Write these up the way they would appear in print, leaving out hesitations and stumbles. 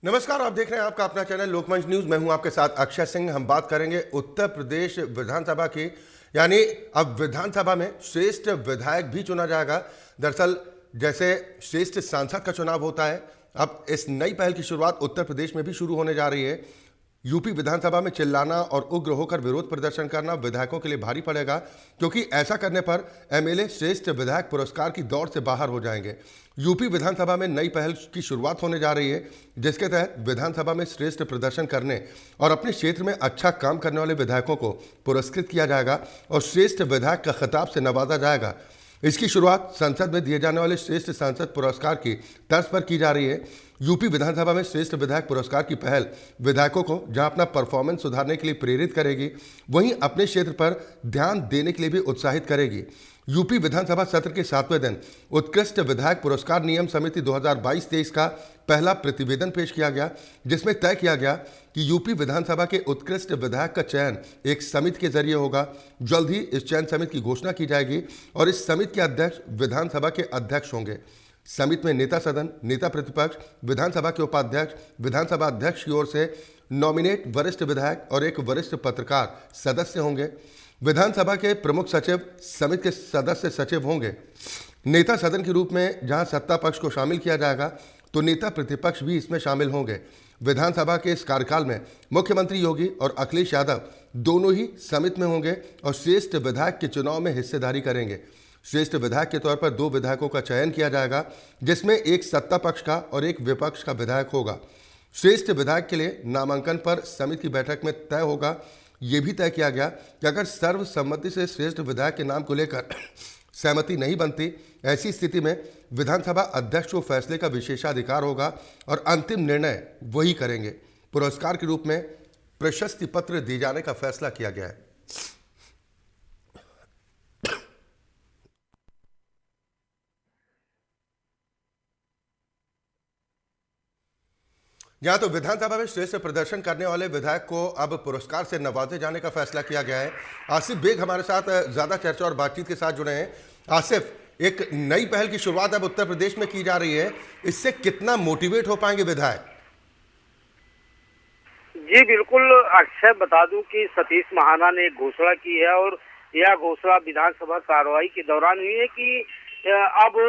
नमस्कार, आप देख रहे हैं आपका अपना चैनल लोकमंच न्यूज। मैं हूं आपके साथ अक्षय सिंह। हम बात करेंगे उत्तर प्रदेश विधानसभा की। यानी अब विधानसभा में श्रेष्ठ विधायक भी चुना जाएगा। दरअसल जैसे श्रेष्ठ सांसद का चुनाव होता है, अब इस नई पहल की शुरुआत उत्तर प्रदेश में भी शुरू होने जा रही है। यूपी विधानसभा में चिल्लाना और उग्र होकर विरोध प्रदर्शन करना विधायकों के लिए भारी पड़ेगा, क्योंकि ऐसा करने पर एमएलए श्रेष्ठ विधायक पुरस्कार की दौड़ से बाहर हो जाएंगे। यूपी विधानसभा में नई पहल की शुरुआत होने जा रही है, जिसके तहत विधानसभा में श्रेष्ठ प्रदर्शन करने और अपने क्षेत्र में अच्छा काम करने वाले विधायकों को पुरस्कृत किया जाएगा और श्रेष्ठ विधायक का खिताब से नवाजा जाएगा। इसकी शुरुआत संसद में दिए जाने वाले श्रेष्ठ सांसद पुरस्कार की तर्ज पर की जा रही है। यूपी विधानसभा में श्रेष्ठ विधायक पुरस्कार की पहल विधायकों को जहां अपना परफॉर्मेंस सुधारने के लिए प्रेरित करेगी, वहीं अपने क्षेत्र पर ध्यान देने के लिए भी उत्साहित करेगी। यूपी विधानसभा सत्र के 7वें दिन उत्कृष्ट विधायक पुरस्कार नियम समिति 2022-23 का पहला प्रतिवेदन पेश किया गया, जिसमें तय किया गया कि यूपी विधानसभा के उत्कृष्ट विधायक का चयन एक समिति के जरिए होगा। जल्द ही इस चयन समिति की घोषणा की जाएगी और इस समिति के अध्यक्ष विधानसभा के अध्यक्ष होंगे। समिति में नेता सदन, नेता प्रतिपक्ष, विधानसभा के उपाध्यक्ष, विधानसभा अध्यक्ष की ओर से नॉमिनेट वरिष्ठ विधायक और एक वरिष्ठ पत्रकार सदस्य होंगे। विधानसभा के प्रमुख सचिव समिति के सदस्य सचिव होंगे। नेता सदन के रूप में जहां सत्ता पक्ष को शामिल किया जाएगा, तो नेता प्रतिपक्ष भी इसमें शामिल होंगे। विधानसभा के इस कार्यकाल में मुख्यमंत्री योगी और अखिलेश यादव दोनों ही समिति में होंगे और श्रेष्ठ विधायक के चुनाव में हिस्सेदारी करेंगे। श्रेष्ठ विधायक के तौर पर 2 विधायकों का चयन किया जाएगा, जिसमें एक सत्ता पक्ष का और एक विपक्ष का विधायक होगा। श्रेष्ठ विधायक के लिए नामांकन पर समिति की बैठक में तय होगा। ये भी तय किया गया कि अगर सर्वसम्मति से श्रेष्ठ विधायक के नाम को लेकर सहमति नहीं बनती, ऐसी स्थिति में विधानसभा अध्यक्ष को फैसले का विशेषाधिकार होगा और अंतिम निर्णय वही करेंगे। पुरस्कार के रूप में प्रशस्ति पत्र दिए जाने का फैसला किया गया है। जहां तो विधानसभा में श्रेष्ठ प्रदर्शन करने वाले विधायक को अब पुरस्कार से नवाजे जाने का फैसला किया गया है। आसिफ बेग हमारे साथ ज्यादा चर्चा और बातचीत के साथ जुड़े हैं। आसिफ, एक नई पहल की शुरुआत अब उत्तर प्रदेश में की जा रही है, इससे कितना मोटिवेट हो पाएंगे विधायक? जी बिल्कुल अक्षय, बता दूं कि सतीश महाना ने एक घोषणा की है और यह घोषणा विधानसभा कार्रवाई के दौरान हुई है कि अब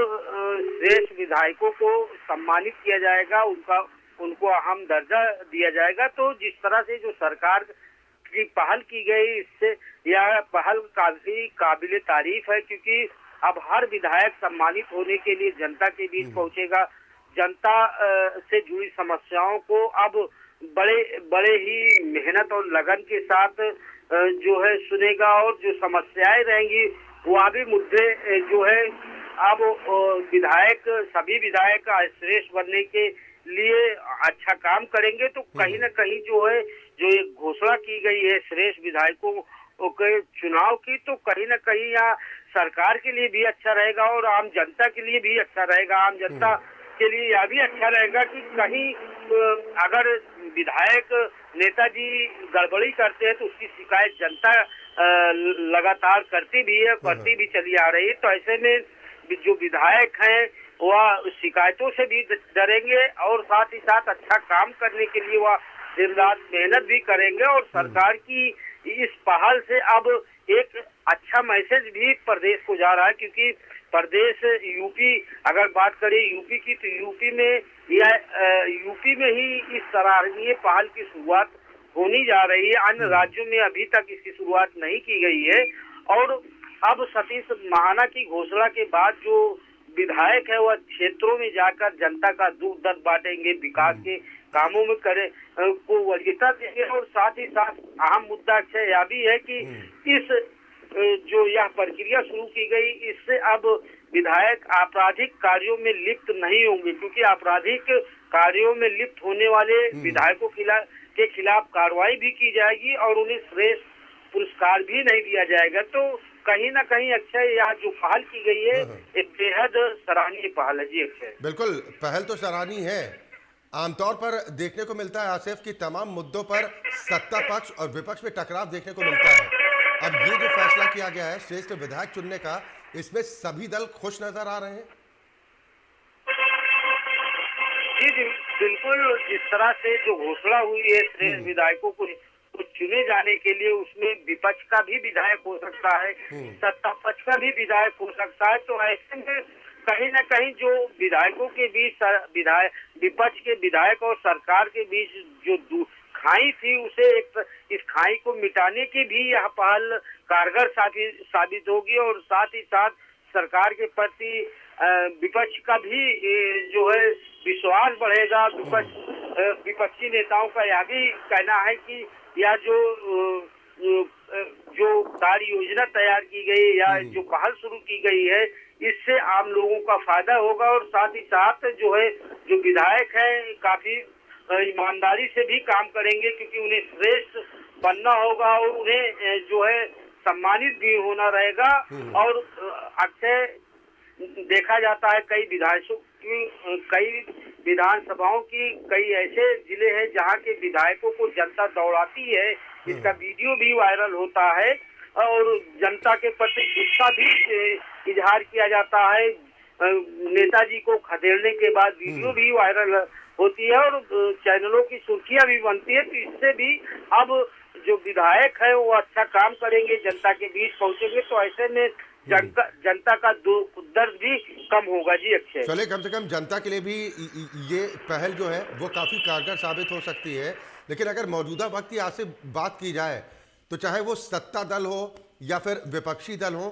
श्रेष्ठ विधायकों को सम्मानित किया जाएगा, उनको अहम दर्जा दिया जाएगा। तो जिस तरह से जो सरकार की पहल की गई, इससे यह पहल काफी काबिले तारीफ है, क्योंकि अब हर विधायक सम्मानित होने के लिए जनता के बीच पहुंचेगा। जनता से जुड़ी समस्याओं को अब बड़े ही मेहनत और लगन के साथ जो है सुनेगा और जो समस्याएं रहेंगी वह भी मुद्दे जो है अब सभी विधायक श्रेष्ठ बनने के लिए अच्छा काम करेंगे। तो कहीं ना कहीं जो है जो एक घोषणा की गई है श्रेष्ठ विधायकों के चुनाव की, तो कहीं ना कहीं यहाँ सरकार के लिए भी अच्छा रहेगा और आम जनता के लिए भी अच्छा रहेगा। आम जनता के लिए यह भी अच्छा रहेगा कि कहीं अगर विधायक नेताजी गड़बड़ी करते हैं तो उसकी शिकायत जनता लगातार करती भी है, करती भी चली आ रही है। तो ऐसे में जो विधायक हैं वह शिकायतों से भी डरेंगे और साथ ही साथ अच्छा काम करने के लिए वह दिन रात मेहनत भी करेंगे। और सरकार की इस पहल से अब एक अच्छा मैसेज भी प्रदेश को जा रहा है, क्योंकि प्रदेश यूपी, अगर बात करें यूपी की, तो यूपी में ही इस सराहनीय पहल की शुरुआत होनी जा रही है। अन्य राज्यों में अभी तक इसकी शुरुआत नहीं की गई है। और अब सतीश महाना की घोषणा के बाद जो विधायक है वह क्षेत्रों में जाकर जनता का दुख दर्द बांटेंगे, विकास के कामों में को वरीयता देंगे। और साथ ही साथ अहम मुद्दा यह भी है कि इस जो यह प्रक्रिया शुरू की गई, इससे अब विधायक आपराधिक कार्यों में लिप्त नहीं होंगे, क्योंकि आपराधिक कार्यों में लिप्त होने वाले विधायकों के खिलाफ कार्रवाई भी की जाएगी और उन्हें श्रेष्ठ पुरस्कार भी नहीं दिया जाएगा। तो कहीं ना कहीं अक्षय यह जो पहल की गई है एक बेहद सराहनीय पहल है। जी अक्षय, बिल्कुल, पहल तो सराहनीय है। आमतौर पर देखने को मिलता है आसिफ कि तमाम मुद्दों पर सत्ता पक्ष और विपक्ष में टकराव देखने को मिलता है। अब ये जो फैसला किया गया है श्रेष्ठ विधायक चुनने का, इसमें सभी दल खुश नजर आ रहे हैं। जी जी बिल्कुल, जिस तरह से जो घोषणा हुई है श्रेष्ठ विधायकों को चुने जाने के लिए, उसमें विपक्ष का भी विधायक हो सकता है, सत्ता पक्ष का भी विधायक हो सकता है। तो ऐसे में कहीं न कहीं जो विधायकों के बीच विपक्ष के विधायक और सरकार के बीच जो खाई थी, उसे इस खाई को मिटाने की भी यह पहल कारगर साबित होगी और साथ ही साथ सरकार के प्रति विपक्ष का भी जो है विश्वास बढ़ेगा। विपक्षी नेताओं का यह भी कहना है कि यह जो कार्य योजना तैयार की गई या जो पहल शुरू की गई है, इससे आम लोगों का फायदा होगा और साथ ही साथ जो है जो विधायक है काफी ईमानदारी से भी काम करेंगे, क्योंकि उन्हें श्रेष्ठ बनना होगा और उन्हें जो है सम्मानित भी होना रहेगा। और अक्सर देखा जाता है कई विधानसभाओं की कई ऐसे जिले हैं जहां के विधायकों को जनता दौड़ाती है। इसका वीडियो भी वायरल होता है और जनता के प्रति गुस्सा भी इजहार किया जाता है। नेताजी को खदेड़ने के बाद वीडियो भी वायरल होती है और चैनलों की सुर्खियां भी बनती है। तो इससे भी अब जो विधायक है वो अच्छा काम करेंगे, जनता के बीच पहुंचेंगे, तो ऐसे में जनता का दर्द भी कम होगा। जी अक्षय, चले कम से कम जनता के लिए भी ये पहल जो है वो काफ़ी कारगर साबित हो सकती है। लेकिन अगर मौजूदा वक्त की आज से बात की जाए तो चाहे वो सत्ता दल हो या फिर विपक्षी दल हो,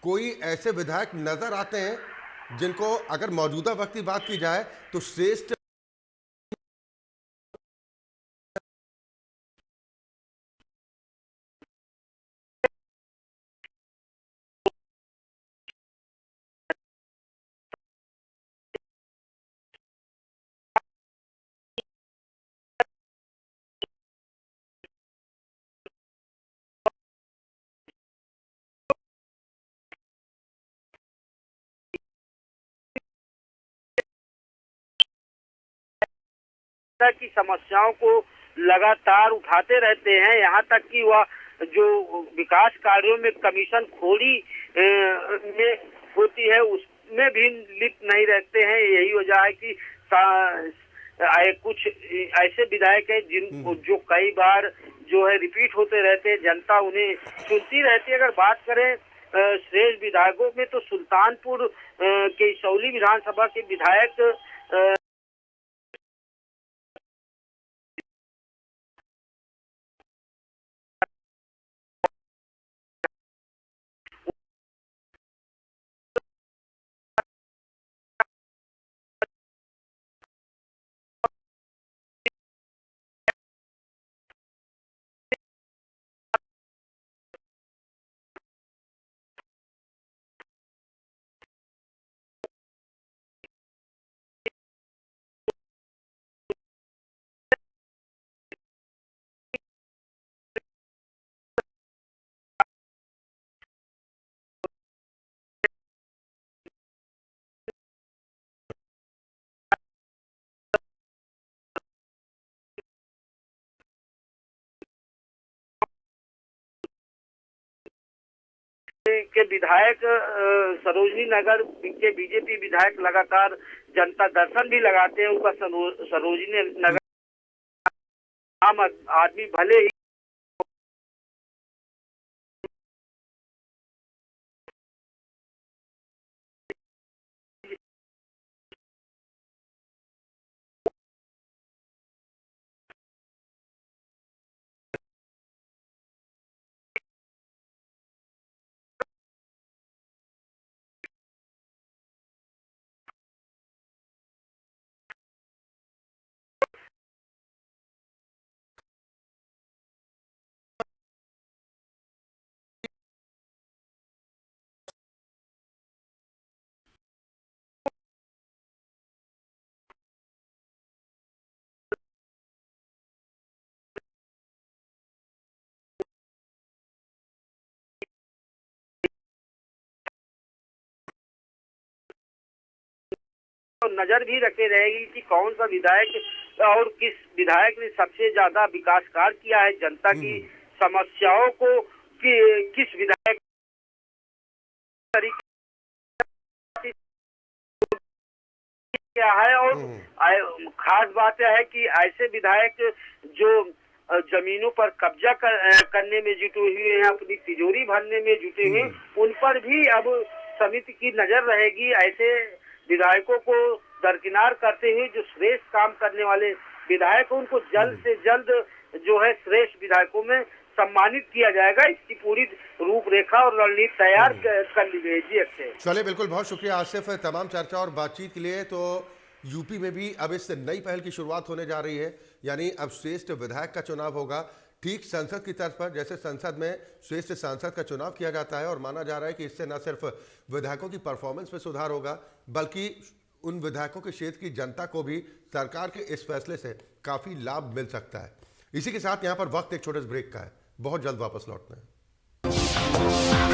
कोई ऐसे विधायक नजर आते हैं जिनको अगर मौजूदा वक्त की बात की जाए तो श्रेष्ठ की समस्याओं को लगातार उठाते रहते हैं, यहाँ तक कि वह जो विकास कार्यों में कमीशन खोरी में होती है उसमें भी लिप्त नहीं रहते हैं। यही वजह है कि कुछ ऐसे विधायक हैं जिनको जो कई बार जो है रिपीट होते रहते हैं, जनता उन्हें सुनती रहती है। अगर बात करें श्रेष्ठ विधायकों में तो सुल्तानपुर के इसौली विधानसभा के विधायक के विधायक सरोजनी नगर के बीजेपी विधायक लगातार जनता दर्शन भी लगाते हैं। उनका सरोजनी नगर आम आदमी भले ही नजर भी रखे रहेगी कि कौन सा विधायक और किस विधायक ने सबसे ज्यादा विकास कार्य किया है, जनता की समस्याओं को किस विधायक तरीके क्या है। और खास बात यह है कि ऐसे विधायक जो जमीनों पर कब्जा करने में जुटे हुए हैं, अपनी तिजोरी भरने में जुटे हुए, उन पर भी अब समिति की नजर रहेगी। ऐसे विधायकों को दरकिनार करते हुए जो श्रेष्ठ काम करने वाले विधायक हैं, उनको जल्द से जल्द जो है श्रेष्ठ विधायकों में सम्मानित किया जाएगा। इसकी पूरी रूपरेखा और रणनीति तैयार कर ली गई जी। अक्षय, चलिए, बिल्कुल, बहुत शुक्रिया आसिफ तमाम चर्चा और बातचीत के लिए। तो यूपी में भी अब इस नई पहल की शुरुआत होने जा रही है, यानी अब श्रेष्ठ विधायक का चुनाव होगा ठीक संसद की तर्ज पर, जैसे संसद में श्रेष्ठ सांसद का चुनाव किया जाता है। और माना जा रहा है कि इससे न सिर्फ विधायकों की परफॉर्मेंस में सुधार होगा, बल्कि उन विधायकों के क्षेत्र की जनता को भी सरकार के इस फैसले से काफी लाभ मिल सकता है। इसी के साथ यहाँ पर वक्त एक छोटे से ब्रेक का है, बहुत जल्द वापस लौटना है।